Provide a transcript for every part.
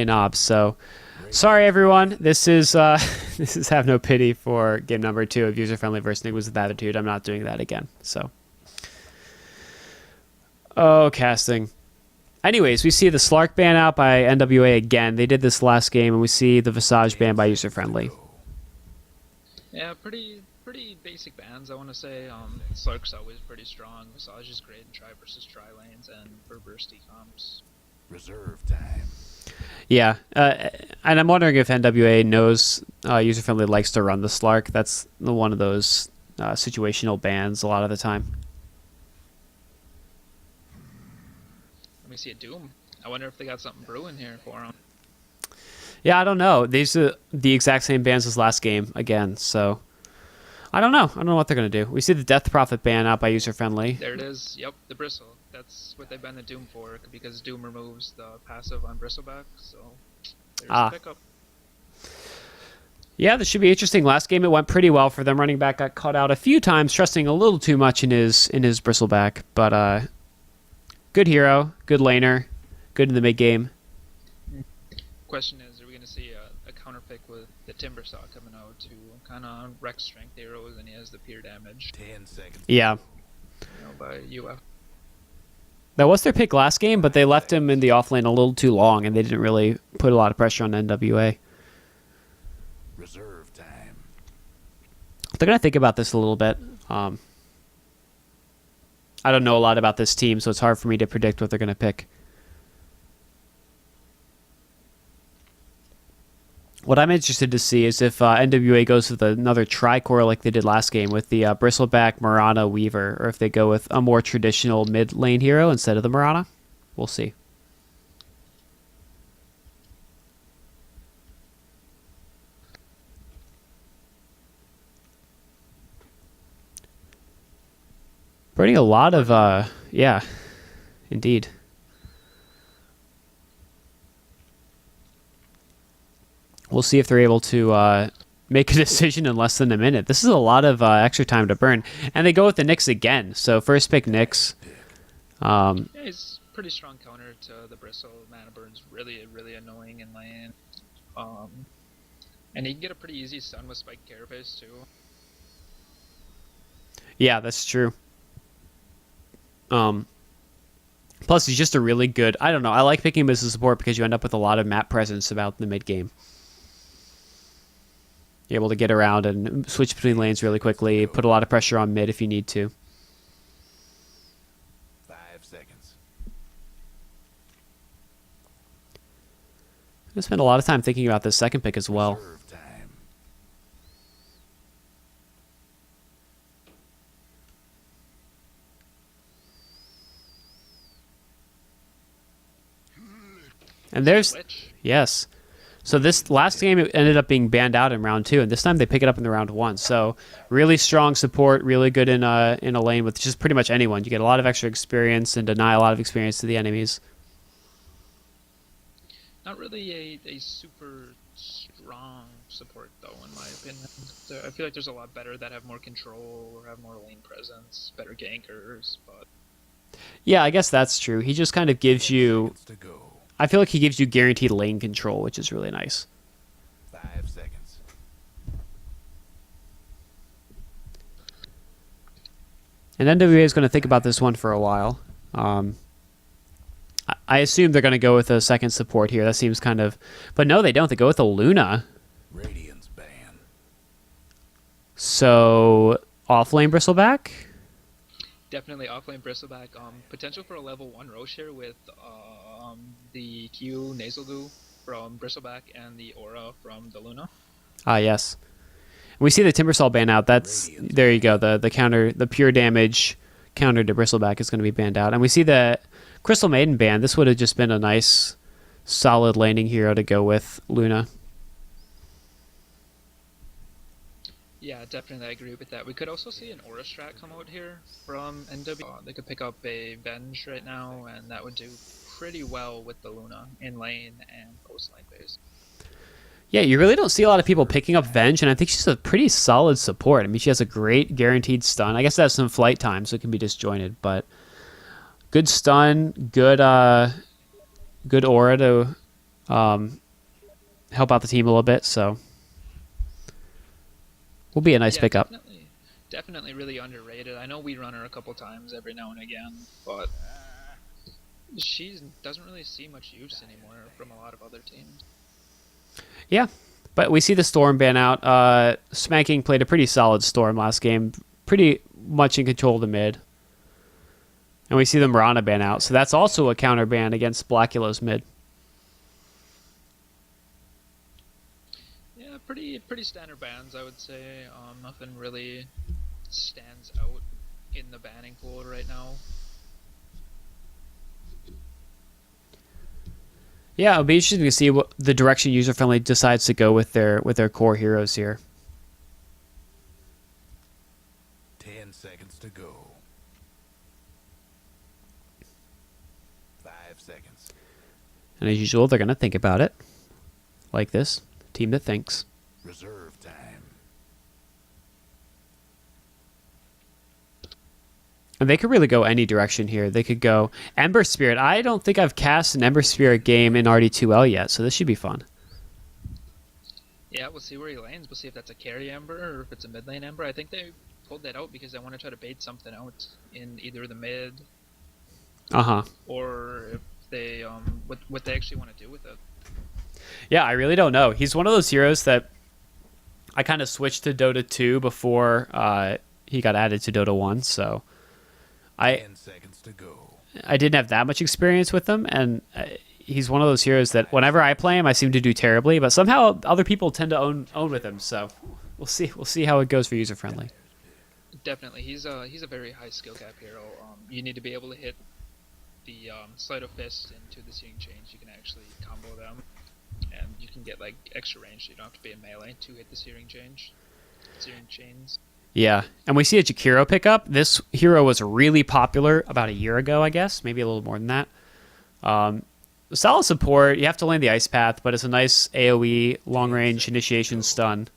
in OBS. So sorry everyone. This is this is Have No Pity for game number 2 of User Friendly versus Enigmas with Attitude. I'm not doing that again. So casting. Anyways, we see the Slark ban out by NWA again. They did this last game, and we see the Visage ban by User Friendly. Yeah, pretty basic bans, I want to say. Slark's always pretty strong. Visage is great in try versus try lanes and for bursty comps. Reserve time. Yeah, and I'm wondering if NWA knows User Friendly likes to run the Slark. That's one of those situational bans a lot of the time. Let me see a Doom. I wonder if they got something brewing here for him. Yeah, I don't know. These are the exact same bans as last game again, so I don't know. I don't know what they're going to do. We see the Death Prophet ban out by User Friendly. There it is. Yep, the Bristle. That's what they've been the Doom for, because Doom removes the passive on Bristleback, so there's a pickup. Yeah, this should be interesting. Last game it went pretty well for them. Running back got caught out a few times, trusting a little too much in his Bristleback, but good hero, good laner, good in the mid game. Question is, are we going to see a counter pick with the Timbersaw coming out to kind of wreck strength arrows, and he has the peer damage? 10 seconds. Yeah. By UF. That was their pick last game, but they left him in the offlane a little too long, and they didn't really put a lot of pressure on NWA. Reserve time. They're going to think about this a little bit. I don't know a lot about this team, so it's hard for me to predict what they're going to pick. What I'm interested to see is if NWA goes with another tri-core like they did last game with the Bristleback, Marana, Weaver, or if they go with a more traditional mid-lane hero instead of the Marana. We'll see. Burning a lot of, yeah, indeed. We'll see if they're able to make a decision in less than a minute. This is a lot of extra time to burn. And they go with the Nyx again. So first pick Nyx. Yeah, he's pretty strong counter to the Bristle. Mana burn's really annoying in lane. And he can get a pretty easy stun with Spike Carapace too. Yeah, that's true. Plus, he's just a really good... I don't know. I like picking him as a support because you end up with a lot of map presence about the mid-game. You're able to get around and switch between lanes really quickly, put a lot of pressure on mid if you need to. 5 seconds. I'm going to spend a lot of time thinking about this second pick as well. Reserve time. And there's... Switch. Yes. So this last game it ended up being banned out in round 2, and this time they pick it up in the round 1. So really strong support, really good in a lane with just pretty much anyone. You get a lot of extra experience and deny a lot of experience to the enemies. Not really a super strong support though, in my opinion. I feel like there's a lot better that have more control or have more lane presence, better gankers, but... Yeah, I guess that's true. He just kind of gives you... To go. I feel like he gives you guaranteed lane control, which is really nice. 5 seconds. And NWA is going to think about this one for a while. I assume they're going to go with a second support here. That seems kind of... But no, they don't. They go with a Luna. Radiance ban. So, off-lane Bristleback? Definitely offlane Bristleback. Potential for a level 1 Roche here with the Q Nasal Goo from Bristleback and the Aura from the Luna. Ah, yes. We see the Timbersaw ban out. That's... There you go. The counter, the pure damage counter to Bristleback is going to be banned out. And we see the Crystal Maiden ban. This would have just been a nice, solid laning hero to go with Luna. Yeah, definitely I agree with that. We could also see an Aura strat come out here from NW. They could pick up a Venge right now, and that would do pretty well with the Luna in lane and post lane phase. Yeah, you really don't see a lot of people picking up Venge, and I think she's a pretty solid support. I mean, she has a great guaranteed stun. I guess that has some flight time, so it can be disjointed, but good stun, good aura to help out the team a little bit. So will be a nice Yeah, pickup. definitely really underrated. I know we run her a couple times every now and again, but she doesn't really see much use anymore from a lot of other teams. Yeah, but we see the Storm ban out. Smanking played a pretty solid Storm last game, pretty much in control of the mid. And we see the Mirana ban out, so that's also a counter ban against Blackula's mid. Yeah, pretty standard bans, I would say. Nothing really stands out in the banning pool right now. Yeah, it'll be interesting to see what the direction user friendly decides to go with their core heroes here. 10 seconds to go. 5 seconds. And as usual, they're gonna think about it, like this team that thinks. Reserve time. And they could really go any direction here. They could go Ember Spirit. I don't think I've cast an Ember Spirit game in RD2L yet, so this should be fun. Yeah, we'll see where he lands. We'll see if that's a carry Ember or if it's a mid lane Ember. I think they pulled that out because they want to try to bait something out in either the mid or if they what they actually want to do with it. Yeah, I really don't know. He's one of those heroes that I kind of switched to Dota 2 before he got added to Dota 1, so 10 seconds to go. I didn't have that much experience with him, and he's one of those heroes that whenever I play him, I seem to do terribly, but somehow other people tend to own with him, so we'll see how it goes for user friendly. Definitely, he's a very high skill cap hero. You need to be able to hit the sleight of fist into the searing change. You can actually combo them, and you can get like extra range. So you don't have to be in melee to hit the searing chains. Yeah, and we see a Jakiro pickup. This hero was really popular about a year ago, I guess, maybe a little more than that. Solid support. You have to land the Ice Path, but it's a nice AoE long-range initiation stun.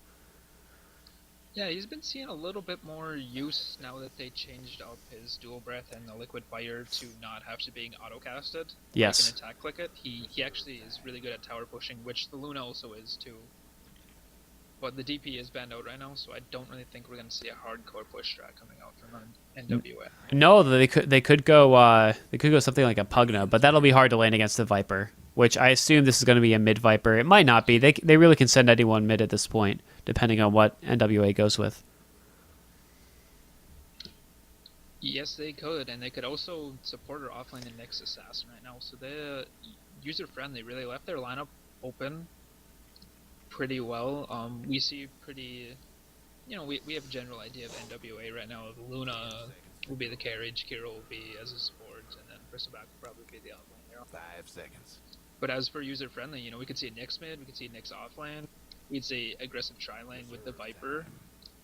Yeah, he's been seeing a little bit more use now that they changed up his dual breath and the liquid fire to not have to being auto-casted. Yes. You can attack click it. He actually is really good at tower pushing, which the Luna also is too. But the DP is banned out right now, so I don't really think we're going to see a hardcore push strat coming out from NWA. No, they could go something like a Pugna, but that'll be hard to land against the Viper, which I assume this is going to be a mid Viper. It might not be. They really can send anyone mid at this point, depending on what NWA goes with. Yes, they could, and they could also support her offlane and Nyx Assassin right now. So they're user-friendly, really left their lineup open pretty well. We see pretty, we have a general idea of NWA right now. Luna will be the carry, Jakiro will be as a support, and then Bristleback will probably be the offlane hero. 5 seconds. But as for user-friendly, we could see a Nyx mid, we could see a Nyx offlane, we'd see aggressive tri-lane with the Viper,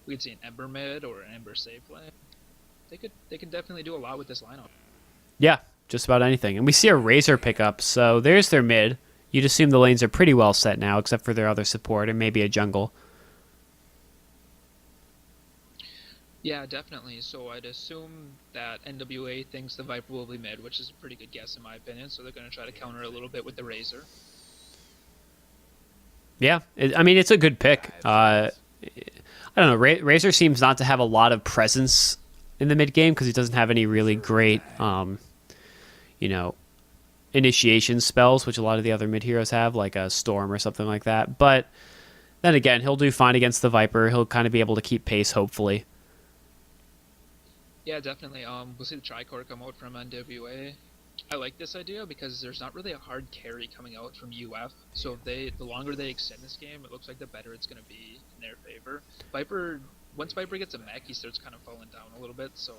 we could see an Ember mid or an Ember safe lane. They could definitely do a lot with this lineup. Yeah, just about anything. And we see a Razor pickup, so there's their mid. You'd assume the lanes are pretty well set now, except for their other support and maybe a jungle. Yeah, definitely. So I'd assume that NWA thinks the Viper will be mid, which is a pretty good guess in my opinion. So they're going to try to counter a little bit with the Razor. Yeah, it's a good pick. I don't know. Razor seems not to have a lot of presence in the mid game because he doesn't have any really great, initiation spells, which a lot of the other mid heroes have, like a Storm or something like that. But then again, he'll do fine against the Viper. He'll kind of be able to keep pace, hopefully. Yeah, definitely. We'll see the Tricore come out from NWA. I like this idea because there's not really a hard carry coming out from UF. So if the longer they extend this game, it looks like the better it's going to be in their favor. Once Viper gets a mech, he starts kind of falling down a little bit. So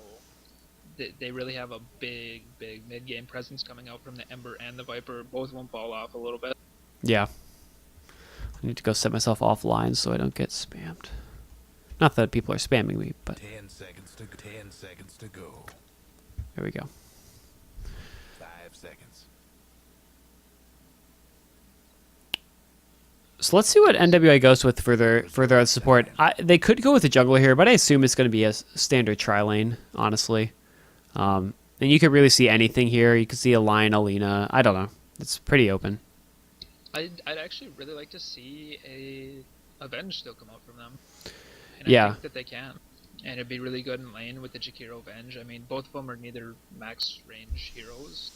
they really have a big mid game presence coming out from the Ember and the Viper. Both won't fall off a little bit. Yeah. I need to go set myself offline so I don't get spammed. Not that people are spamming me, but 10 seconds to go. there we go. 5 seconds. So let's see what NWA goes with for their support. They could go with a jungler here, but I assume it's going to be a standard tri-lane, honestly. And you could really see anything here. You could see a Lion, Alina. I don't know. It's pretty open. I'd actually really like to see a Avenge still come out from them. And I Yeah. think that they can. And it'd be really good in lane with the Jakiro Avenge. I mean, both of them are neither max range heroes,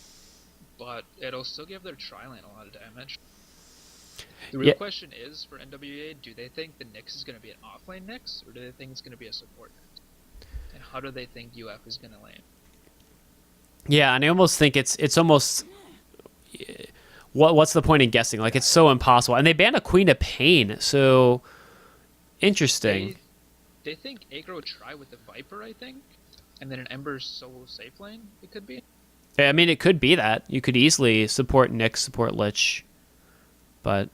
but it'll still give their tri-lane a lot of damage. The real Yeah. question is, for NWA, do they think the Nyx is going to be an offlane Nyx, or do they think it's going to be a support Nyx? And how do they think UF is going to lane? Yeah, and I almost think it's almost what's the point in guessing? Like it's so impossible. And they banned a Queen of Pain, so interesting. They think aggro try with the Viper, I think, and then an Ember solo safe lane, it could be. I mean, it could be that. You could easily support Nyx, support Lich, but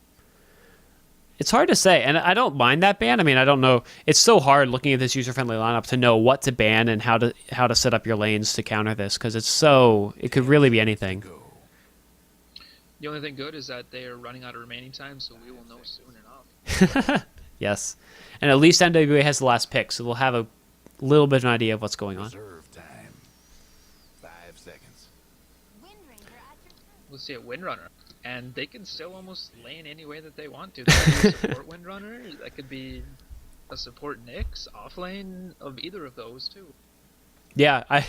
it's hard to say. And I don't mind that ban. I mean, I don't know. It's so hard looking at this user-friendly lineup to know what to ban and how to set up your lanes to counter this, because it could really be anything. Go. The only thing good is that they are running out of remaining time, so we will know soon enough. Yes. And at least NWA has the last pick, so they'll have a little bit of an idea of what's going on. Reserve time. 5 seconds. We'll see a Windrunner, and they can still almost lane any way that they want to. They could be a support Windrunner, that could be a support Nyx, offlane of either of those too. Yeah, I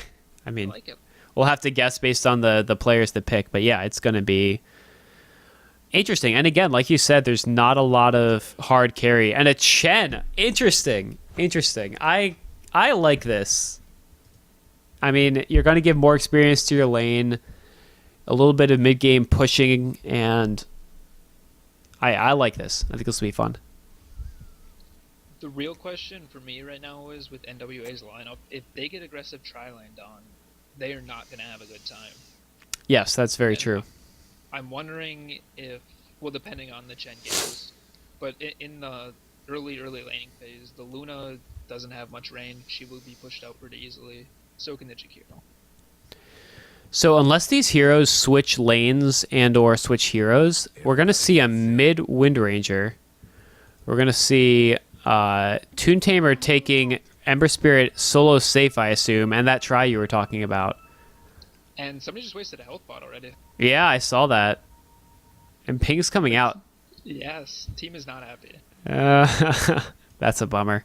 I mean, like it. we'll have to guess based on the players that pick, but yeah, it's going to be interesting. And again, like you said, there's not a lot of hard carry. And a Chen. Interesting. I like this. I mean, you're going to give more experience to your lane, a little bit of mid-game pushing, and I like this. I think this will be fun. The real question for me right now is with NWA's lineup, if they get aggressive tri-lane on, they are not going to have a good time. Yes, that's very true. I'm wondering if, well, depending on the Chen games, but in the early laning phase, the Luna doesn't have much range. She will be pushed out pretty easily. So can the Jakiro. So unless these heroes switch lanes and or switch heroes, we're going to see a mid Wind Ranger. We're going to see Toon Tamer taking Ember Spirit solo safe, I assume, and that try you were talking about. And somebody just wasted a health bot already. Yeah, I saw that. And Ping's coming out. Yes, team is not happy. That's a bummer.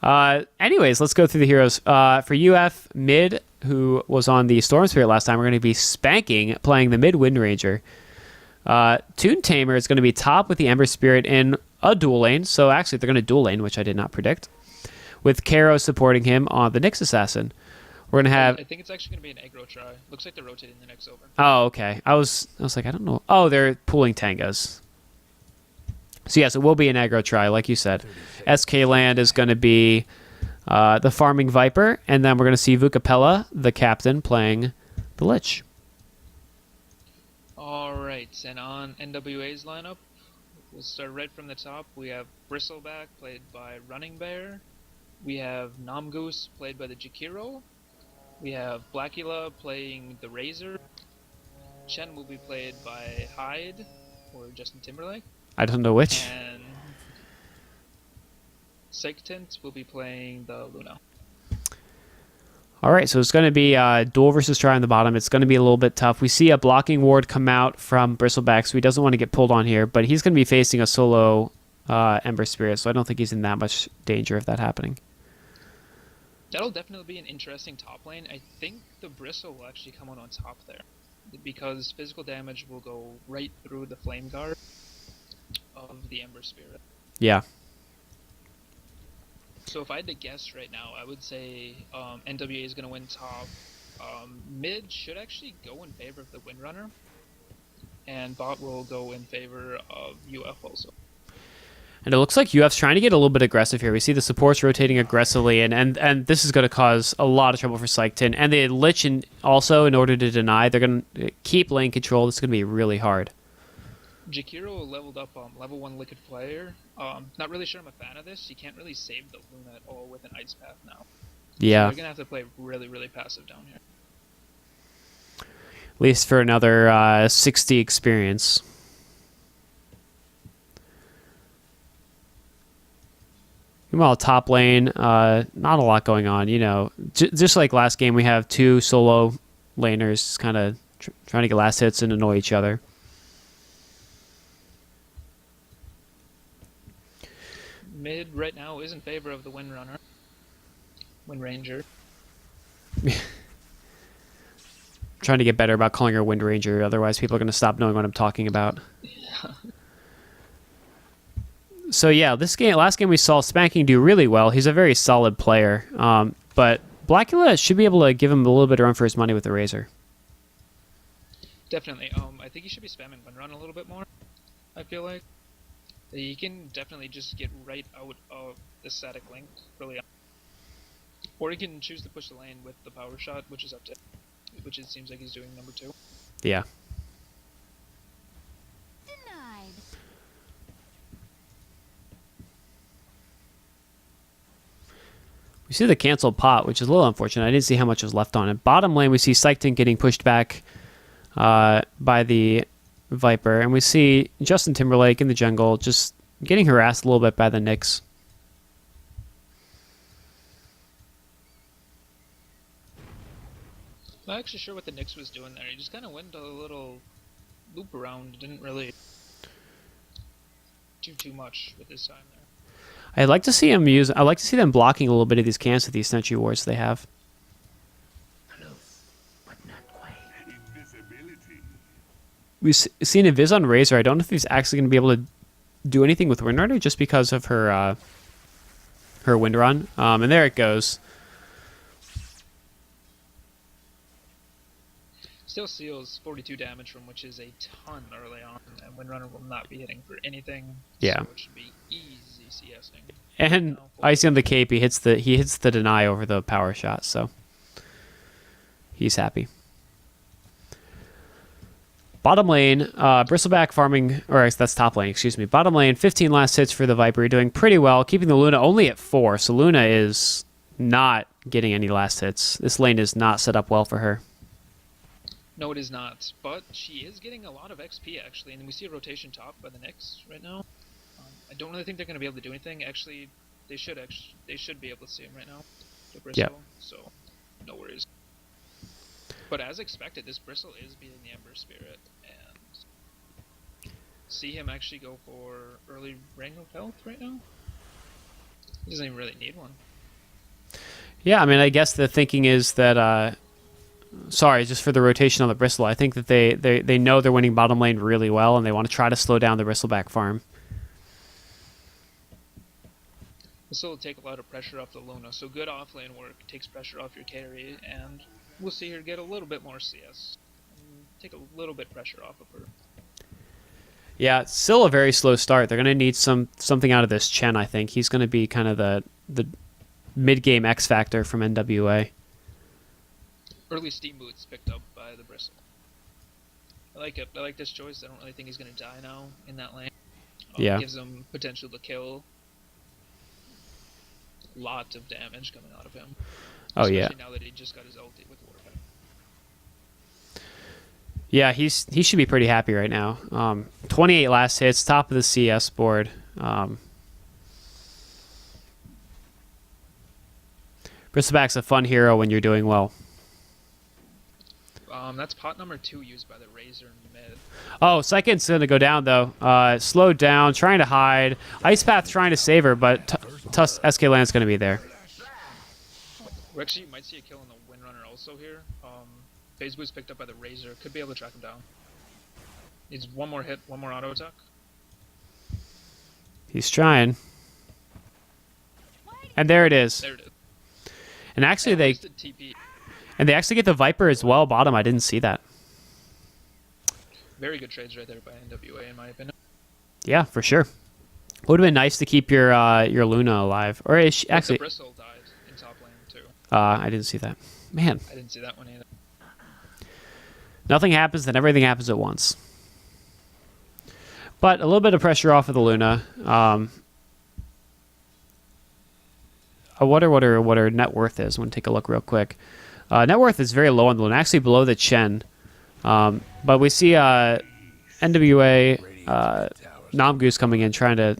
Anyways, let's go through the heroes. For UF mid, who was on the Storm Spirit last time, we're going to be spanking, playing the mid Wind Ranger. Toon Tamer is going to be top with the Ember Spirit in a dual lane. So actually, they're going to dual lane, which I did not predict. With Karo supporting him on the Nyx Assassin. We're going to have... I think it's actually going to be an aggro try. Looks like they're rotating the Nyx over. Oh, okay. I was like, I don't know. Oh, they're pooling tangos. So yes, it will be an aggro try, like you said. SK Land is going to be the farming Viper, and then we're going to see Vukapella, the captain, playing the Lich. Alright, and on NWA's lineup, we'll start right from the top. We have Bristleback, played by Running Bear. We have Namgoose, played by the Jakiro. We have Blackula playing the Razor. Chen will be played by Hyde, or Justin Timberlake. I don't know which. And Sigtint will be playing the Luna. All right, so it's going to be duel versus try on the bottom. It's going to be a little bit tough. We see a blocking ward come out from Bristleback, so he doesn't want to get pulled on here, but he's going to be facing a solo Ember Spirit, so I don't think he's in that much danger of that happening. That'll definitely be an interesting top lane. I think the Bristle will actually come out on top there, because physical damage will go right through the Flame Guard of the Ember Spirit. Yeah. So if I had to guess right now, I would say NWA is going to win top. Mid should actually go in favor of the Windrunner, and bot will go in favor of UF also. And it looks like UF's trying to get a little bit aggressive here. We see the supports rotating aggressively, and this is going to cause a lot of trouble for Psychton. And the Lich, also, in order to deny, they're going to keep lane control. This is going to be really hard. Jakiro leveled up level 1 Liquid Flare. Not really sure I'm a fan of this. You can't really save the Luna at all with an Ice Path now. Yeah. So you're going to have to play really, really passive down here. At least for another 60 experience. Meanwhile, top lane, not a lot going on. You know, just like last game, we have two solo laners kind of trying to get last hits and annoy each other. Mid right now is in favor of the Windrunner. Wind Ranger. Trying to get better about calling her Wind Ranger, otherwise people are going to stop knowing what I'm talking about. So yeah, last game we saw Spanking do really well. He's a very solid player, but Blackula should be able to give him a little bit of run for his money with the Razor. Definitely. I think he should be spamming Windrun a little bit more. I feel like he can definitely just get right out of the static link early on, or he can choose to push the lane with the power shot, which is up to him, which it seems like he's doing number 2. Yeah. Denied. We see the canceled pot, which is a little unfortunate. I didn't see how much was left on it. Bottom lane, we see Sykton getting pushed back by the Viper, and we see Justin Timberlake in the jungle just getting harassed a little bit by the Knicks. I'm not actually sure what the Knicks was doing there. He just kind of went a little loop around. Didn't really do too much with his time there. I'd like to see them blocking a little bit of these camps with these Sentry Wards they have. We've seen Invis on Razor. I don't know if he's actually going to be able to do anything with Windrunner just because of her Wind Run. And there it goes. Still seals 42 damage from, which is a ton early on, and Windrunner will not be hitting for anything. Yeah. So it should be easy CSing. And icy on the cape, he hits the deny over the power shot, so he's happy. Bottom lane, Bristleback farming, or that's top lane, excuse me. Bottom lane, 15 last hits for the Viper, doing pretty well, keeping the Luna only at 4, so Luna is not getting any last hits. This lane is not set up well for her. No, it is not, but she is getting a lot of XP actually, and we see a rotation top by the Knicks right now. I don't really think they're going to be able to do anything. Actually, they should be able to see him right now. The Bristle, Yep. So no worries. But as expected, this Bristle is beating the Ember Spirit, and see him actually go for early ring of health right now. He doesn't even really need one. Yeah, I mean, I guess the thinking is that, sorry, just for the rotation on the Bristle, I think that they know they're winning bottom lane really well, and they want to try to slow down the Bristleback farm. This will take a lot of pressure off the Luna, so good offlane work takes pressure off your carry, and we'll see her get a little bit more CS. And take a little bit pressure off of her. Yeah, it's still a very slow start. They're going to need something out of this Chen, I think. He's going to be kind of the mid-game X factor from NWA. Early Steam Boots picked up by the Bristle. I like it. I like this choice. I don't really think he's going to die now in that lane. Yeah. Gives him potential to kill. Lot of damage coming out of him. Oh, yeah. Especially now that he just got his ulti with Warpath. Yeah, he should be pretty happy right now. 28 last hits, top of the CS board. Bristleback's a fun hero when you're doing well. That's pot number 2 used by the Razor in mid. Oh, Sykin's going to go down, though. Slowed down, trying to hide. Ice Path trying to save her, but SK Land's going to be there. We actually might see a kill on the Windrunner also here. Phase Boost picked up by the Razor. Could be able to track him down. Needs one more hit, one more auto attack. He's trying. And there it is. There it is. And actually, And wasted TP. they actually get the Viper as well, bottom. I didn't see that. Very good trades right there by NWA in my opinion. Yeah, for sure. Would have been nice to keep your Luna alive. Or is she, But actually, the Bristle died in top lane too. I didn't see that. Man, I didn't see that one either. nothing happens, then everything happens at once. But a little bit of pressure off of the Luna. I wonder what her net worth is. I want to take a look real quick. Net worth is very low on the Luna, actually below the Chen. But we see NWA Namgoose coming in, trying to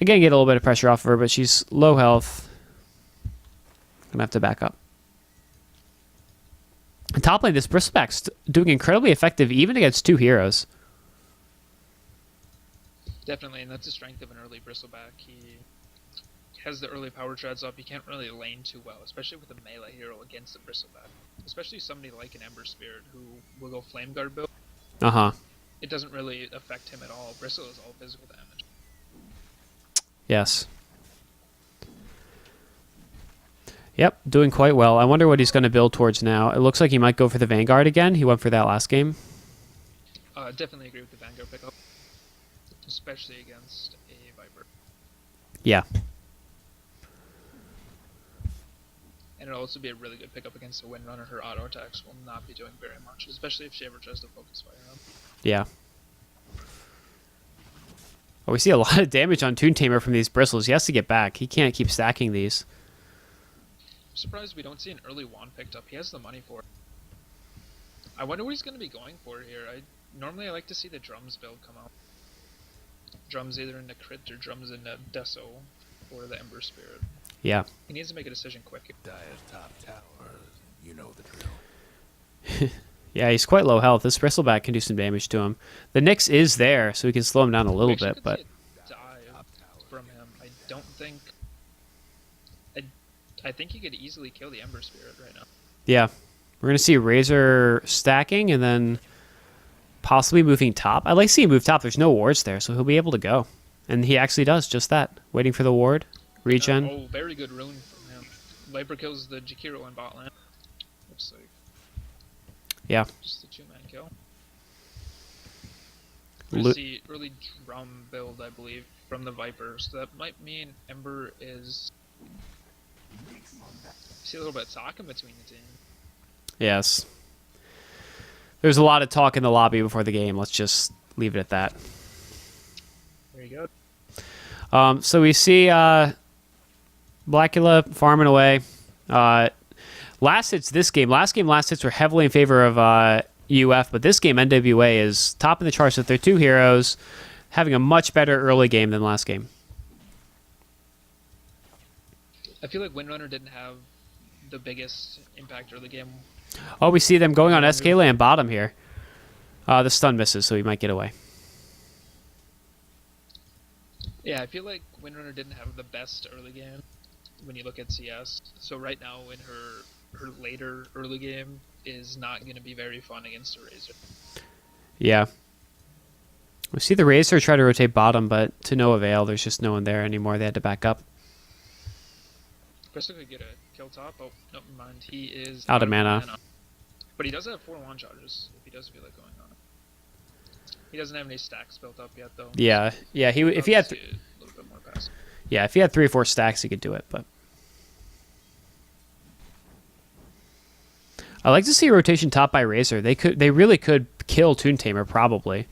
again get a little bit of pressure off of her, but she's low health. Gonna have to back up. And top lane, this Bristleback's doing incredibly effective even against 2 heroes. Definitely, and that's the strength of an early bristleback. He has the early power treads up. He can't really lane too well, especially with a melee hero against the bristleback. Especially somebody like an Ember Spirit who will go Flame Guard build. Uh-huh. It doesn't really affect him at all. Bristle is all physical damage. Yes. Yep, doing quite well. I wonder what he's going to build towards now. It looks like he might go for the Vanguard again. He went for that last game. Definitely agree with the Vanguard pickup, especially against a Viper. Yeah. And it'll also be a really good pickup against a Windrunner. Her auto attacks will not be doing very much, especially if she ever tries to focus fire on. Yeah. Oh, we see a lot of damage on Toon Tamer from these bristles. He has to get back. He can't keep stacking these. I'm surprised we don't see an early wand picked up. He has the money for it. I wonder what he's going to be going for here. Normally I like to see the drums build come out. Drums either in the crit or drums in the Deso or the Ember Spirit. Yeah. He needs to make a decision quick. Dire's top tower. You know the drill. Yeah, he's quite low health. This bristleback can do some damage to him. The Nyx is there, so we can slow him down a little bit, but See a dive from him. I don't think. I think he could easily kill the Ember Spirit right now. yeah. We're going to see Razor stacking and then possibly moving top. I'd like to see him move top. There's no wards there, so he'll be able to go. And he actually does just that. Waiting for the ward. Regen. Oh, very good rune from him. Viper kills the Jakiro in bot lane. Looks like Yeah. just a 2-man kill. Lu- We see early drum build, I believe, from the Viper. So that might mean Ember is. See a little bit of talk in between the team. Yes. There's a lot of talk in the lobby before the game. Let's just leave it at that. There you go. So we see Blackula farming away. Last hits this game. Last hits were heavily in favor of UF, but this game NWA is top in the charts with their two heroes, having a much better early game than last game. I feel like Windrunner didn't have the biggest impact early game. Oh, we see them going on SK land bottom here. The stun misses, so he might get away. Yeah, I feel like Windrunner didn't have the best early game when you look at CS. So right now in her later early game is not going to be very fun against a Razor. Yeah. We see the Razor try to rotate bottom, but to no avail. There's just no one there anymore. They had to back up. Crystal could get a kill top. Oh, no, never mind. He is Out of mana. But he does have 4 wand charges if he does feel like going on it. He doesn't have any stacks built up yet, though. Yeah. If he had, a little bit more passive. if he had 3 or 4 stacks, he could do it. But I like to see a rotation top by Razor. They really could kill Toon Tamer probably.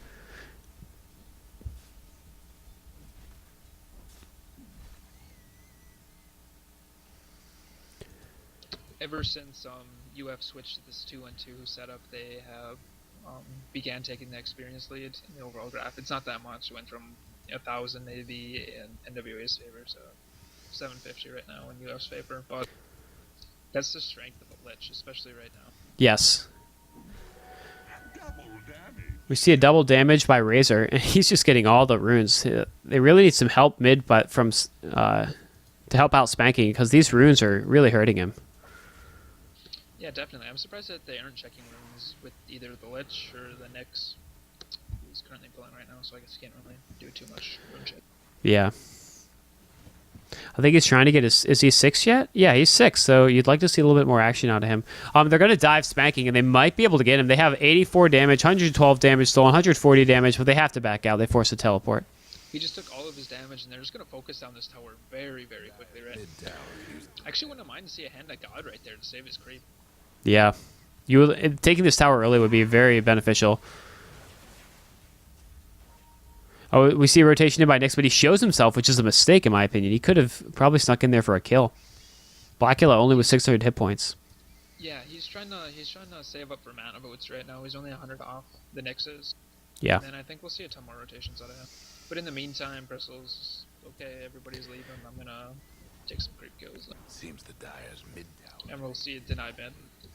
Ever since UF switched to this 2-1-2 setup, they have began taking the experience lead in the overall graph. It's not that much. It went from 1,000 maybe in NWA's favor to 750 right now in UF's favor. But that's the strength of the Lich, especially right now. Yes. We see a double damage by Razor, and he's just getting all the runes. They really need some help mid, but to help out Spanking, because these runes are really hurting him. Yeah, definitely. I'm surprised that they aren't checking runes with either the Lich or the Nyx, who's currently pulling right now, so I guess you can't really do too much rune check. Yeah. I think he's trying to get his... Is he 6 yet? Yeah, he's 6, so you'd like to see a little bit more action out of him. They're going to dive Spanking, and they might be able to get him. They have 84 damage, 112 damage, still 140 damage, but they have to back out. They force a teleport. He just took all of his damage, and they're just going to focus down this tower very, very quickly, right? Mid tower. I actually wouldn't mind to see a Hand of God right there to save his creep. Yeah. Taking this tower early would be very beneficial. Oh, we see a rotation in by Nyx, but he shows himself, which is a mistake in my opinion. He could have probably snuck in there for a kill. Blackula only with 600 hit points. Yeah, he's trying to save up for mana boots right now. He's only 100 off the Nyxes. Yeah. And then I think we'll see a ton more rotations out of him. But in the meantime, Bristle's okay, everybody's leaving. I'm gonna take some creep kills. Seems the Dire's mid tower. And we'll see a deny ban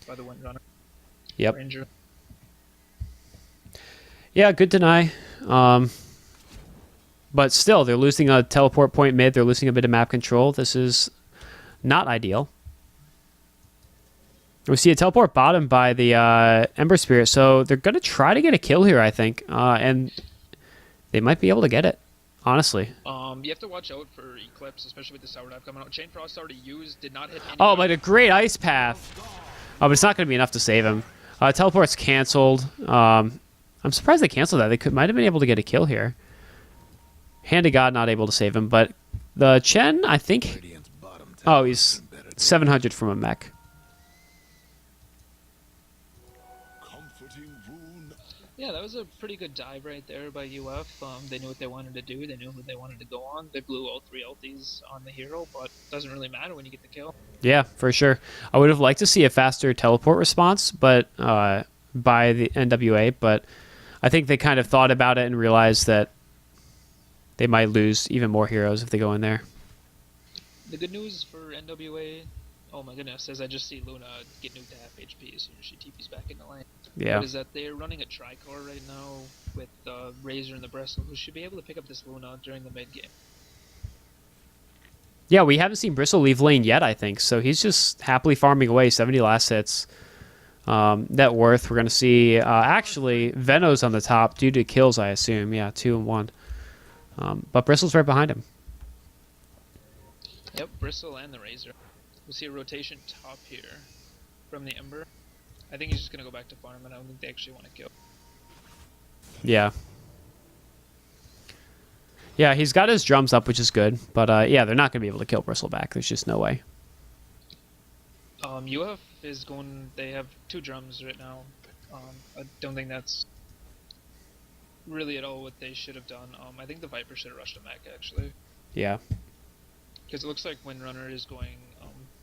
by the Windrunner. Yep. Ranger. But still, they're losing a teleport point mid. They're losing a bit of map control. This is not ideal. We see a teleport bottom by the Ember Spirit, so they're going to try to get a kill here, I think. And they might be able to get it, honestly. You have to watch out for Eclipse, especially with the Sour Dive coming out. Chain Frost already used, did not hit any. Oh, but a great Ice Path. Oh, but it's not going to be enough to save him. Teleport's canceled. I'm surprised they canceled that. Might have been able to get a kill here. Hand of God not able to save him, but the Chen, I think... Oh, he's 700 from a mech. Yeah, that was a pretty good dive right there by UF. They knew what they wanted to do. They knew who they wanted to go on. They blew all 3 ultis on the hero, but it doesn't really matter when you get the kill. Yeah, for sure. I would have liked to see a faster teleport response, but by the NWA, but I think they kind of thought about it and realized that they might lose even more heroes if they go in there. The good news for NWA, oh my goodness, is I just see Luna get nuked to half HP as soon as she TP's back in the lane. Yeah. Is that they're running a Tricore right now with Razor and the Bristle, who should be able to pick up this Luna during the mid game. Yeah, we haven't seen Bristle leave lane yet, I think, so he's just happily farming away. 70 last hits. Net worth, we're going to see, actually, Veno's on the top due to kills, I assume. Yeah, 2 and 1. But Bristle's right behind him. Yep, Bristle and the Razor. We'll see a rotation top here from the Ember. I think he's just going to go back to farm, and I don't think they actually want to kill. Yeah. Yeah, he's got his drums up, which is good. But, yeah, they're not going to be able to kill Bristle back. There's just no way. UF is going... They have 2 drums right now. I don't think that's really at all what they should have done. I think the Viper should have rushed a mech, actually. Yeah. Because it looks like Windrunner is going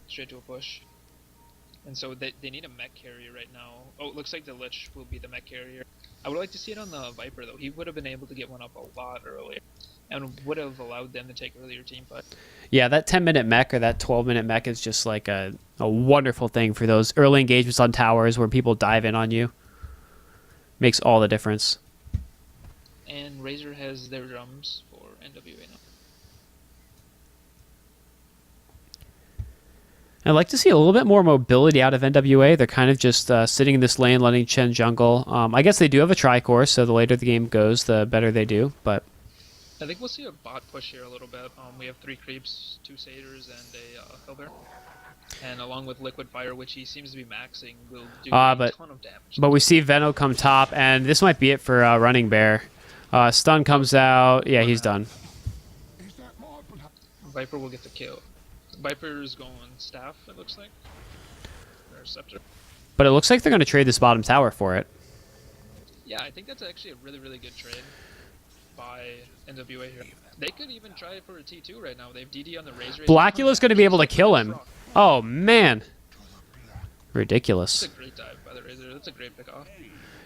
straight to a push. And so they need a mech carrier right now. Oh, it looks like the Lich will be the mech carrier. I would like to see it on the Viper, though. He would have been able to get one up a lot earlier. And would have allowed them to take earlier team fight. Yeah, that 10-minute mech or that 12-minute mech is just like a wonderful thing for those early engagements on towers where people dive in on you. Makes all the difference. And Razor has their drums for NWA now. I'd like to see a little bit more mobility out of NWA. They're kind of just sitting in this lane, letting Chen jungle. I guess they do have a tri-core, so the later the game goes, the better they do. But I think we'll see a bot push here a little bit. We have 3 creeps, 2 satyrs, and a Hellbear. And along with Liquid Fire, which he seems to be maxing, will do a ton of damage. But we see Veno come top, and this might be it for Running Bear. Stun comes out. Yeah, he's done. Viper will get the kill. Viper's going staff, it looks like. Or scepter. But it looks like they're going to trade this bottom tower for it. Yeah, I think that's actually a really, really good trade by NWA here. They could even try for a T2 right now. They have DD on the Razor. Blackula's going to be able to kill him. Oh, man. Ridiculous. That's a great dive by the Razor. That's a great pick off.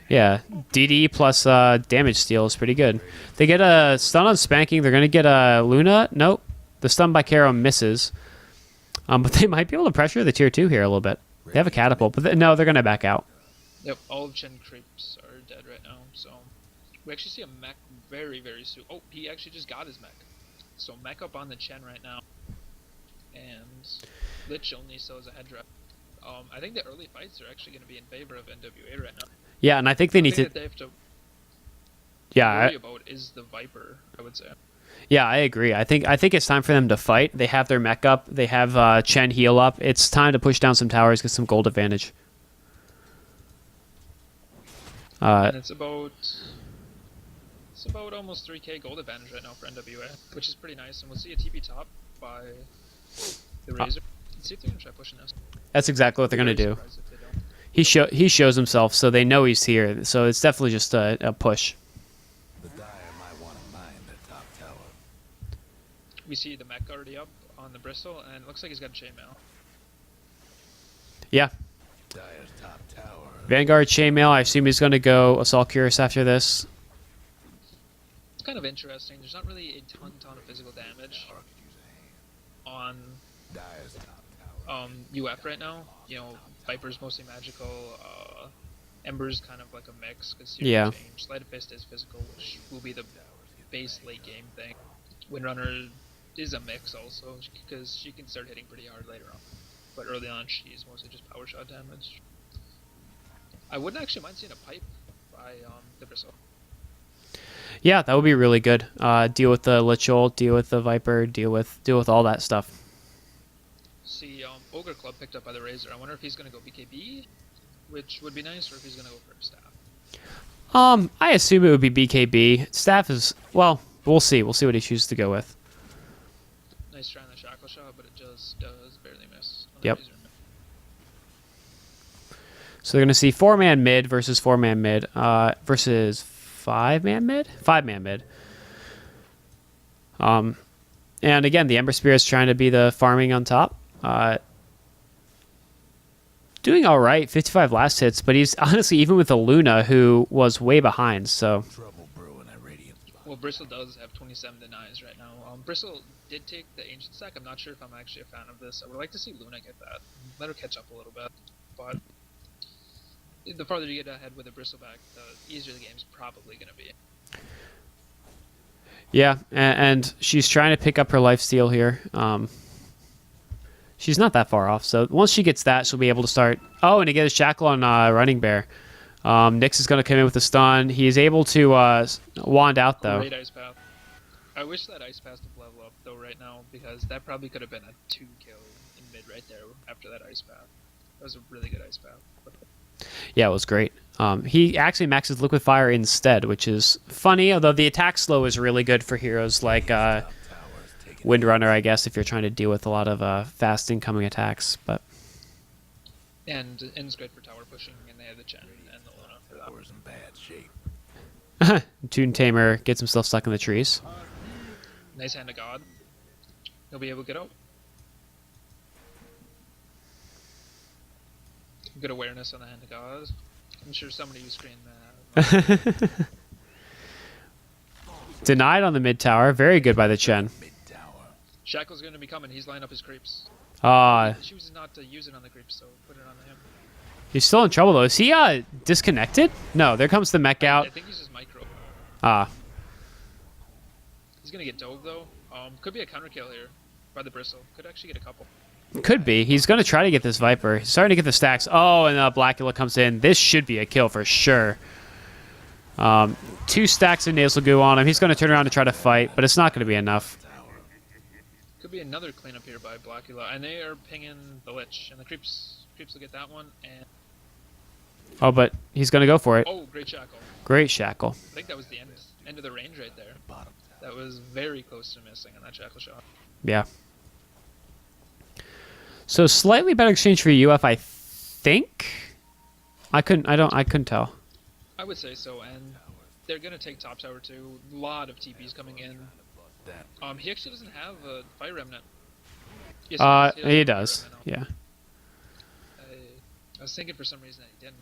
Yeah, DD plus damage steal is pretty good. They get a stun on Spanking. They're going to get a Luna. Nope. The stun by Karo misses. But they might be able to pressure the tier 2 here a little bit. They have a catapult, but no, they're going to back out. Yep, all of Chen creeps are dead right now, so... We actually see a mech very, very soon. Oh, he actually just got his mech. So mech up on the Chen right now. And Lich only still has a head drop. I think the early fights are actually going to be in favor of NWA right now. Yeah, and I think they need that they have to worry about is the Viper, I would say. Yeah, I agree. I think it's time for them to fight. They have their mech up. They have Chen heal up. It's time to push down some towers, get some gold advantage. And it's about almost 3k gold advantage right now for NWA, which is pretty nice. And we'll see a TP top by the Razor. Let's see if they're gonna try pushing this. That's exactly what they're gonna do. He shows himself, so they know he's here. So it's definitely just a push. We see the mech already up on the Bristle, and it looks like he's got a chainmail. Yeah. Vanguard chainmail. I assume he's going to go Assault Cuirass after this. It's kind of interesting. There's not really a ton of physical damage on UF right now. You know, Viper's mostly magical. Ember's kind of like a mix. Cause yeah. Sleight of Fist is physical, which will be the base late game thing. Windrunner is a mix also, because she can start hitting pretty hard later on. But early on, she's mostly just power shot damage. I wouldn't actually mind seeing a pipe by the Bristle. Yeah, that would be really good. Deal with the Lich Ult, deal with the Viper, deal with all that stuff. See, Ogre Club picked up by the Razor. I wonder if he's going to go BKB, which would be nice, or if he's going to go for Staff. I assume it would be BKB. Staff is, well, we'll see. We'll see what he chooses to go with. Nice try on the Shackle Shot, but it just does barely miss. On the Yep. Razor. So they're going to see 4-man mid versus 4-man mid versus 5-man mid? 5-man mid. And again, the Ember Spear is trying to be the farming on top. Doing all right, 55 last hits, but he's honestly, even with the Luna, who was way behind, so... Trouble brewing at Radiant. Well, Bristle does have 27 denies right now. Bristle did take the Ancient Stack. I'm not sure if I'm actually a fan of this. I would like to see Luna get that. Let her catch up a little bit. But the farther you get ahead with a Bristle back, the easier the game's probably going to be. Yeah, and she's trying to pick up her lifesteal here. She's not that far off, so once she gets that, she'll be able to start... Oh, and to get a Shackle on Running Bear. Nyx is going to come in with a stun. He is able to wand out, though. Great Ice Path. I wish that Ice Path would level up, though, right now, because that probably could have been a 2-kill in mid right there after that Ice Path. That was a really good Ice Path. Yeah, it was great. He actually maxes Liquid Fire instead, which is funny, although the attack slow is really good for heroes like Windrunner, I guess, if you're trying to deal with a lot of fast incoming attacks. But And it's great for tower pushing, and they have the Chen and the Luna for that. Tower's in bad shape. Toon Tamer gets himself stuck in the trees. Nice Hand of God. He'll be able to get out. Good awareness on the Hand of God. I'm sure somebody who screamed that. Denied on the mid tower. Very good by the Chen. Mid tower. Shackle's going to be coming. He's lining up his creeps. Chooses not to use it on the creeps, so put it on him. He's still in trouble, though. Is he disconnected? No, there comes the mech out. I think he's just micro. He's going to get dove, though. Could be a counter kill here by the Bristle. Could actually get a couple. Could be. He's going to try to get this Viper. He's starting to get the stacks. Oh, and Blackula comes in. This should be a kill for sure. 2 stacks of Nasal Goo on him. He's going to turn around and try to fight, but it's not going to be enough. Could be another cleanup here by Blackula. And they are pinging the Lich. And the creeps will get that one. And Oh, but he's going to go for it. oh, great Shackle. Great Shackle. I think that was the end of the range right there. That was very close to missing on that Shackle shot. Yeah. So slightly better exchange for UF, I think. I couldn't tell. I would say so, and they're gonna take top tower too. A lot of TPs coming in. He actually doesn't have a fire remnant. Yes, He does. Fire remnant Yeah. I was thinking for some reason that he didn't.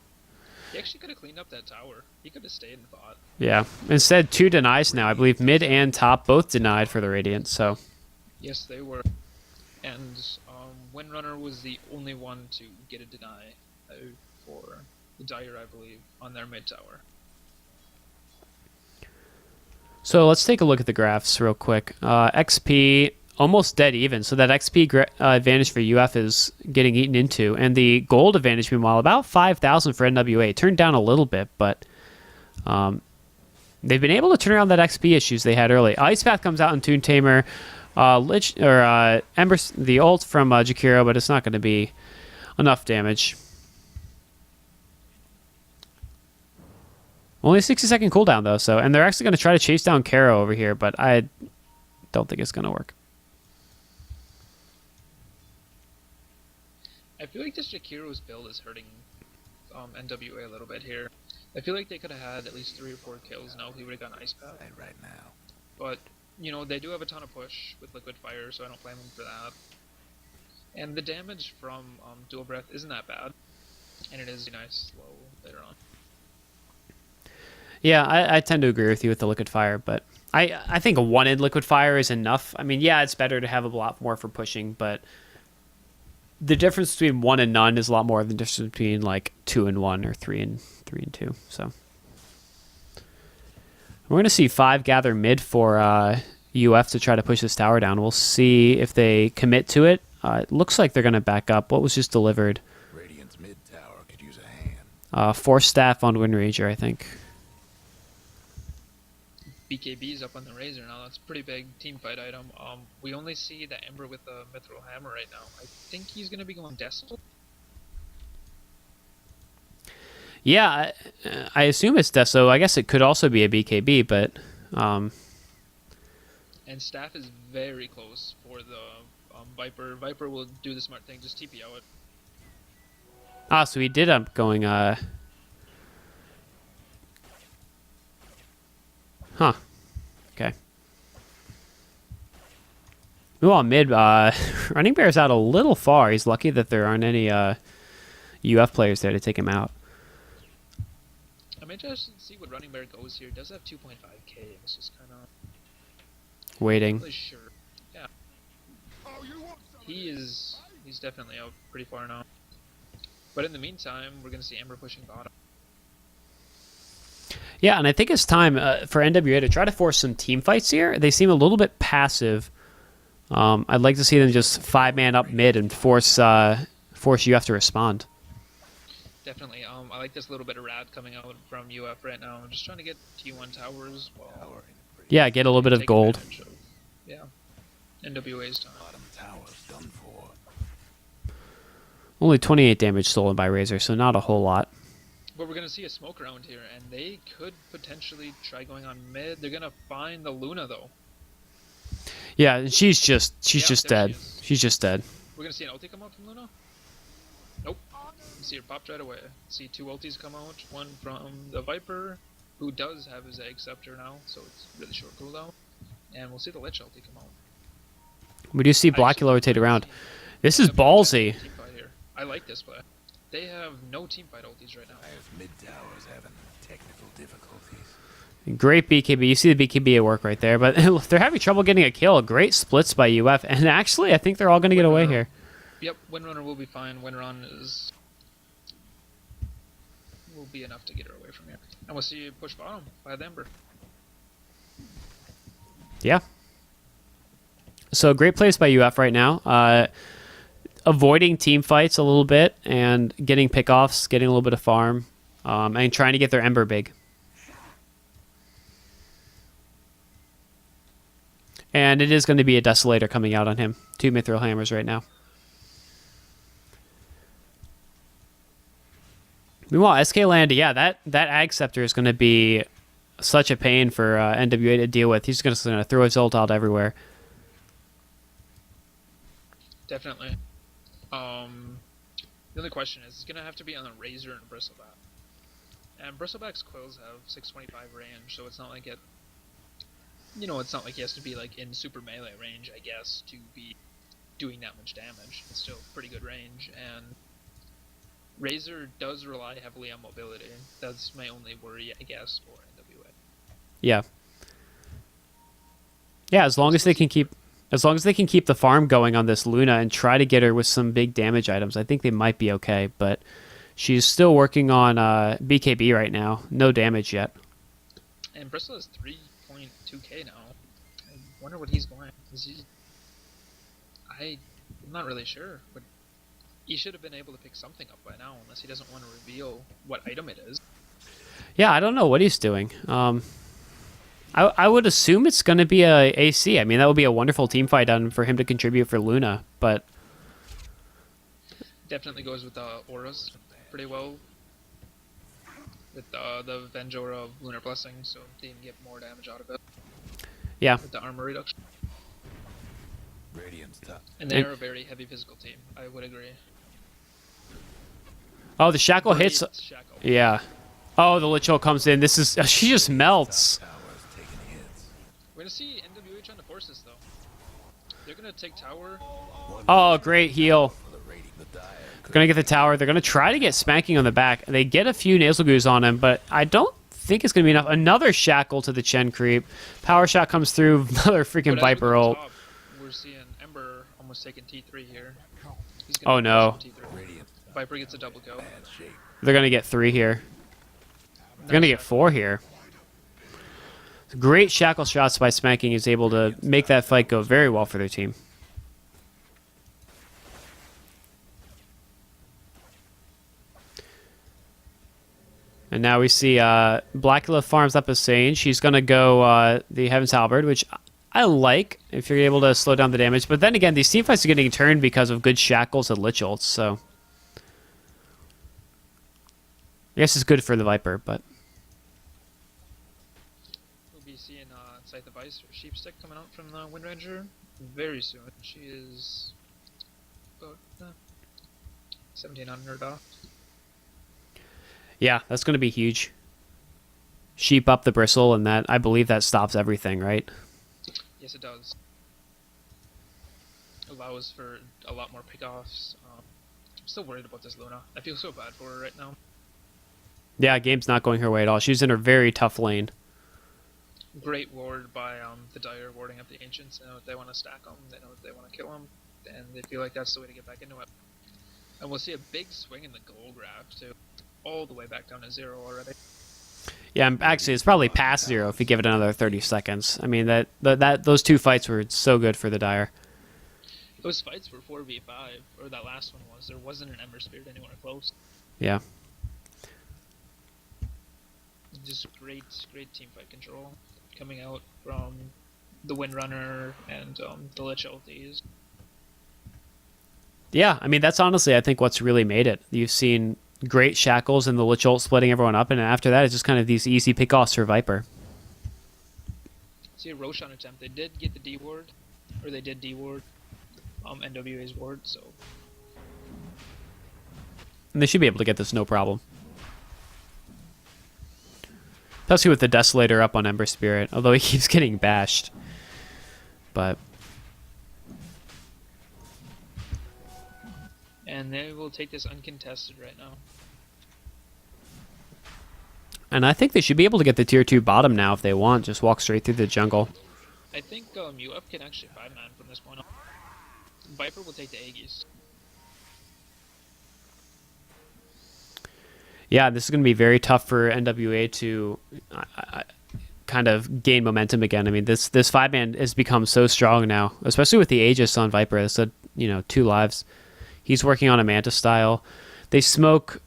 He actually could have cleaned up that tower. He could have stayed and fought. Yeah. Instead, 2 denies now. I believe mid and top both denied for the Radiant. So. Yes, they were. And Windrunner was the only one to get a deny for the Dire, I believe, on their mid tower. So let's take a look at the graphs real quick. XP almost dead even. So that XP advantage for UF is getting eaten into. And the gold advantage, meanwhile, about 5,000 for NWA. Turned down a little bit, but they've been able to turn around that XP issues they had early. Ice Path comes out in Toon Tamer. Lich or Ember, the ult from Jakiro, but it's not going to be enough damage. Only a 60-second cooldown though, so and they're actually going to try to chase down Karo over here, but I don't think it's going to work. I feel like this Jakiro's build is hurting NWA a little bit here. I feel like they could have had at least 3 or 4 kills now if he would have gotten Ice Path. Right now. But you know, they do have a ton of push with Liquid Fire, so I don't blame them for that. And the damage from Dual Breath isn't that bad. And it is nice slow later on. Yeah, I tend to agree with you with the Liquid Fire, but I think a 1-in Liquid Fire is enough. I mean, yeah, it's better to have a lot more for pushing, but the difference between 1 and none is a lot more than the difference between like 2 and 1 or 3 and 2. So We're going to see 5 gather mid for UF to try to push this tower down. We'll see if they commit to it. It looks like they're going to back up. What was just delivered? Radiant's mid tower could use a hand. Force staff on Wind Ranger, I think. BKB's up on the Razor now. That's a pretty big team fight item. We only see the Ember with the Mithril Hammer right now. I think he's going to be going Deso. Yeah, I assume it's Deso. I guess it could also be a BKB, but... And staff is very close for the Viper. Viper will do the smart thing, just TP out it. so he did up going... Huh. Okay. Meanwhile, mid, Running Bear's out a little far. He's lucky that there aren't any UF players there to take him out. I'm interested to see what Running Bear goes here. He does have 2.5k. It's just kind of... Waiting. Really sure. Yeah. He's definitely out pretty far now. But in the meantime, we're going to see Ember pushing bottom. Yeah, and I think it's time for NWA to try to force some team fights here. They seem a little bit passive. I'd like to see them just 5-man up mid and force UF to respond. Definitely. I like this little bit of rad coming out from UF right now. I'm just trying to get T1 towers. Well, yeah, get a little bit of gold. Yeah. NWA's time. Bottom tower's done for. Only 28 damage stolen by Razor, so not a whole lot. But we're going to see a smoke around here, and they could potentially try going on mid. They're going to find the Luna, though. Yeah, and she's just dead. She's just dead. We're going to see an ulti come out from Luna? Nope. You see her popped right away. See 2 ultis come out. One from the Viper, who does have his Egg Scepter now, so it's really short cooldown. And we'll see the Lich ulti come out. We do see Blackula rotate around. This is ballsy. I like this play. They have no team fight ultis right now. Mid tower's having technical difficulties. Great BKB. You see the BKB at work right there, but they're having trouble getting a kill. Great splits by UF, and actually, I think they're all going to get away here. Yep, Windrunner will be fine. Windrun will be enough to get her away from here. And we'll see you push bottom by the Ember. Yeah. So great plays by UF right now. Avoiding team fights a little bit and getting pickoffs, getting a little bit of farm, and trying to get their Ember big. And it is going to be a Desolator coming out on him. 2 Mithril Hammers right now. Meanwhile, SK Land, yeah, that Ag Scepter is going to be such a pain for NWA to deal with. He's just going to throw his ult out everywhere. Definitely. The only question is, it's going to have to be on the Razor and Bristleback. And Bristleback's coils have 625 range, so it's not like it... You know, it's not like he has to be like in super melee range, I guess, to be doing that much damage. It's still pretty good range, and Razor does rely heavily on mobility. That's my only worry, I guess, for NWA. Yeah. Yeah, as long as they can keep the farm going on this Luna and try to get her with some big damage items, I think they might be okay, but she's still working on BKB right now. No damage yet. And Bristol is 3.2k now. I wonder what he's going. I'm not really sure, but he should have been able to pick something up by now, unless he doesn't want to reveal what item it is. Yeah, I don't know what he's doing. I would assume it's going to be a AC. I mean, that would be a wonderful team fight for him to contribute for Luna, but... Definitely goes with the auras pretty well. With the Venge Aura of Lunar Blessing, so they can get more damage out of it. Yeah. With the armor reduction. Radiant's top. And they're a very heavy physical team, I would agree. Oh, the Shackle hits... Shackle. Yeah. Oh, the Lich Ult comes in. This is... She just melts. We're going to see NWA trying to force this, though. They're going to take tower. Oh, great heal. They're going to get the tower. They're going to try to get Spanking on the back. They get a few Nasal Goos on him, but I don't think it's going to be enough. Another Shackle to the Chen creep. Power Shot comes through. Another freaking Viper ult. We're seeing Ember almost taking T3 here. Oh, no. Viper gets a double kill. They're going to get 3 here. They're going to get 4 here. Great shackle shots by Spanking is able to make that fight go very well for their team. And now we see Blackula farms up a Sage. She's going to go the Heaven's Halberd, which I like if you're able to slow down the damage. But then again, these team fights are getting turned because of good shackles and lich ults, so I guess it's good for the Viper, but We'll be seeing Scythe of Ice or Sheepstick coming out from the Wind Ranger very soon. She is about 1700 off. yeah, that's going to be huge. Sheep up the bristle, and that I believe that stops everything, right? Yes, it does. Allows for a lot more pickoffs. I'm still worried about this Luna. I feel so bad for her right now. Yeah, game's not going her way at all. She's in a very tough lane. Great ward by the Dire warding up the Ancients. They know that they want to stack them. They know that they want to kill them. And they feel like that's the way to get back into it. And we'll see a big swing in the gold grab, too. All the way back down to 0 already. Yeah, actually, it's probably past 0 if you give it another 30 seconds. I mean, those two fights were so good for the Dire. Those fights were 4v5, or that last one was. There wasn't an Ember Spirit anywhere close. Yeah. Just great team fight control coming out from the Windrunner and the Lich ultis. Yeah, I mean, that's honestly, I think, what's really made it. You've seen great shackles and the Lich ult splitting everyone up, and after that, it's just kind of these easy pickoffs for Viper. See a Roshan attempt. They did get the D ward, or they did D ward NWA's ward, so. And they should be able to get this no problem. Especially with the Desolator up on Ember Spirit, although he keeps getting bashed. But And they will take this uncontested right now. and I think they should be able to get the tier 2 bottom now if they want. Just walk straight through the jungle. I think UF can actually 5-man from this point on. Viper will take the Aegis. Yeah, this is going to be very tough for NWA to kind of gain momentum again. I mean, this 5-man has become so strong now, especially with the Aegis on Viper. That's 2 lives. He's working on a Manta style. They smoke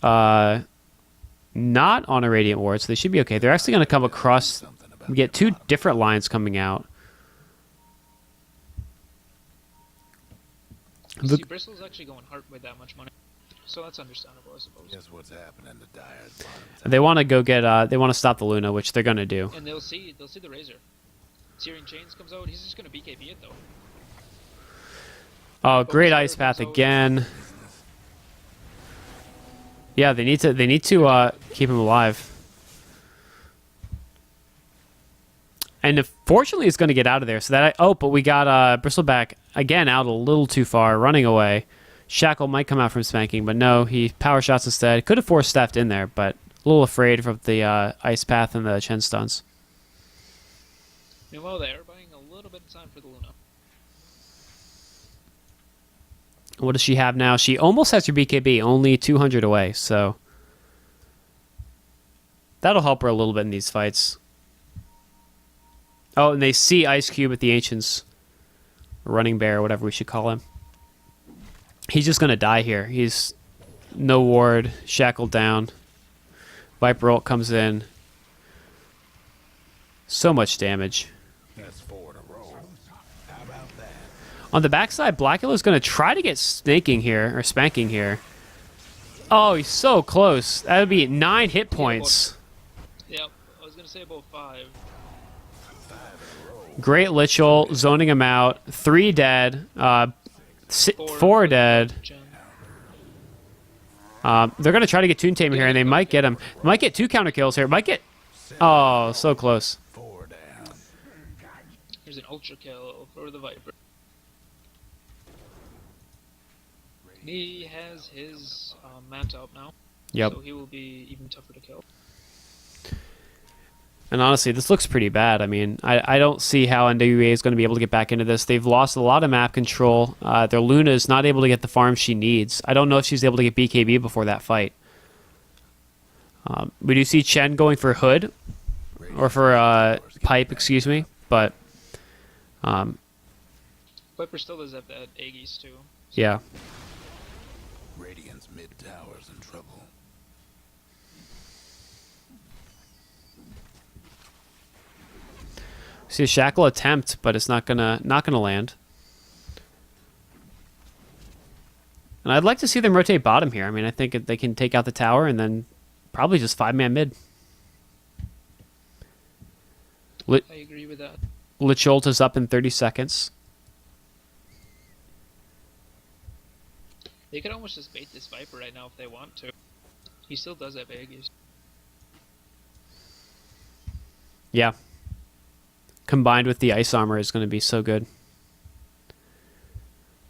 not on a Radiant Ward, so they should be okay. They're actually going to come across. We get 2 different lines coming out. See, Bristle's actually going hard with that much money, so that's understandable, I suppose. Guess what's happening to Dire's bottom tower? They want to go get. They want to stop the Luna, which they're going to do. And they'll see the Razor. Searing Chains comes out. He's just going to BKB it though. Oh, great Ice Path again. Yeah, they need to keep him alive. And fortunately, he's going to get out of there. So that but we got Bristleback again out a little too far, running away. Shackle might come out from Spanking, but no, he power shots instead. Could have forced Theft in there, but a little afraid from the Ice Path and the Chen stuns. Meanwhile, they're buying a little bit of time for the Luna. What does she have now? She almost has her BKB, only 200 away, so that'll help her a little bit in these fights. Oh, and they see Ice Cube at the Ancients. Running Bear, whatever we should call him. He's just going to die here. He's no ward, shackled down. Viper ult comes in. So much damage. That's 4 in a row. How about that? On the backside, Blackula's going to try to get Spanking here. Oh, he's so close. That would be 9 hit points. Yep, I was going to say about 5. Great Lich ult, zoning him out. 3 dead. 4 dead. They're going to try to get Toon Tamer here, and they might get him. Might get 2 counter kills here. Might get... Oh, so close. 4 down. There's an ultra kill for the Viper. He has his Manta up now. Yep. So he will be even tougher to kill. And honestly, this looks pretty bad. I mean, I don't see how NWA is going to be able to get back into this. They've lost a lot of map control. Their Luna is not able to get the farm she needs. I don't know if she's able to get BKB before that fight. We do see Chen going for Hood. or for Pipe, excuse me. But Viper still does have that Aegis too. yeah, Radiant's mid tower's in trouble. see a shackle attempt, but it's not gonna land. And I'd like to see them rotate bottom here. I mean, I think they can take out the tower and then probably just 5-man mid. I agree with that. Licholt is up in 30 seconds. They could almost just bait this Viper right now if they want to. He still does have Aegis. Yeah. Combined with the ice armor is going to be so good.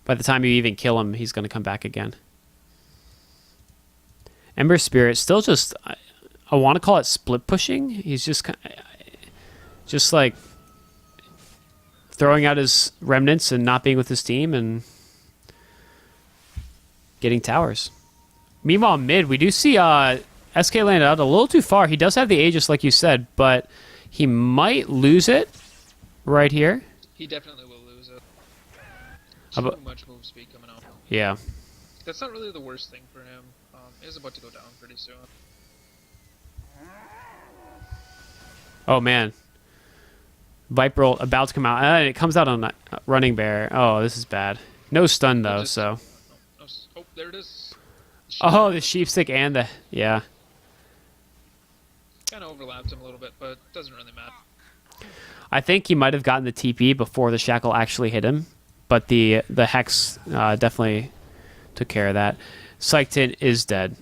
By the time you even kill him, he's going to come back again. Ember Spirit still just, I want to call it split pushing. He's just like throwing out his remnants and not being with his team and getting towers. Meanwhile, mid, we do see SK land out a little too far. He does have the Aegis, like you said, but he might lose it right here. He definitely will lose it. How Too about- much move speed coming out. Yeah. That's not really the worst thing for him. He's about to go down pretty soon. Oh, man. Viper about to come out. And it comes out on Running Bear. Oh, this is bad. No stun, though, so. Oh, there it is. Oh, the Sheepstick and the... Yeah. Kind of overlapped him a little bit, but it doesn't really matter. I think he might have gotten the TP before the Shackle actually hit him, but the Hex definitely took care of that. Psychtin is dead.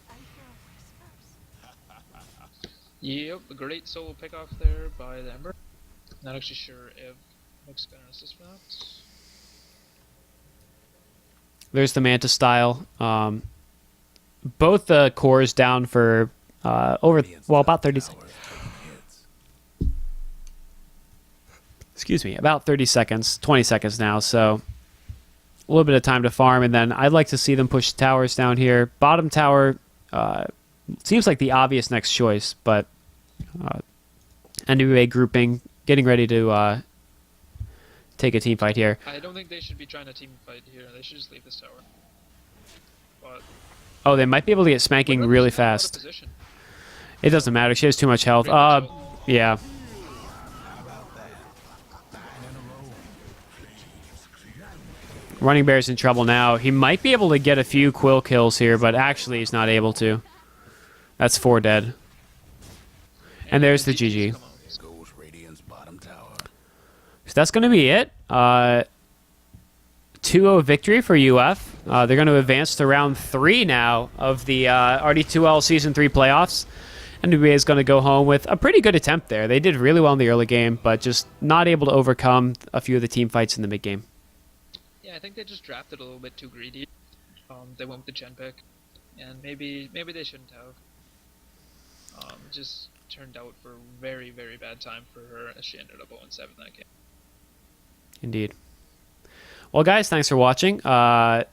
Yep, a great solo pick off there by the Ember. Not actually sure if Nick's gonna assist for that. There's the Manta style. Both the cores down for about 30 seconds. Excuse me, about 30 seconds, 20 seconds now, so a little bit of time to farm, and then I'd like to see them push towers down here. Bottom tower seems like the obvious next choice, but NWA grouping, getting ready to take a team fight here. I don't think they should be trying to team fight here. They should just leave this tower. But Oh, they might be able to get spanking Wait, really Rebel's out of fast. position. It doesn't matter, she has too much health. Yeah. Running Bear's in trouble now. He might be able to get a few Quill kills here, but actually he's not able to. That's 4 dead. And there's the GG. Come on. Goes Radiant's bottom tower. So that's going to be it. 2-0 victory for UF. They're going to advance to round 3 now of the RD2L Season 3 playoffs. NWA is going to go home with a pretty good attempt there. They did really well in the early game, but just not able to overcome a few of the team fights in the mid game. Yeah, I think they just drafted a little bit too greedy. They went with the gen pick, and maybe they shouldn't have. Just turned out for a very, very bad time for her as she ended up 0-7 that game. Indeed. Well, guys, thanks for watching.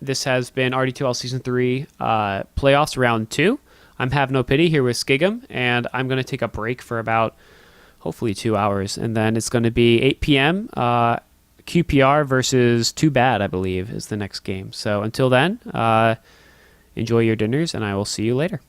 This has been RD2L Season 3 Playoffs Round 2. I'm Have No Pity here with Skigum, and I'm going to take a break for about, hopefully, 2 hours. And then it's going to be 8 p.m. QPR versus Too Bad, I believe, is the next game. So until then, enjoy your dinners, and I will see you later.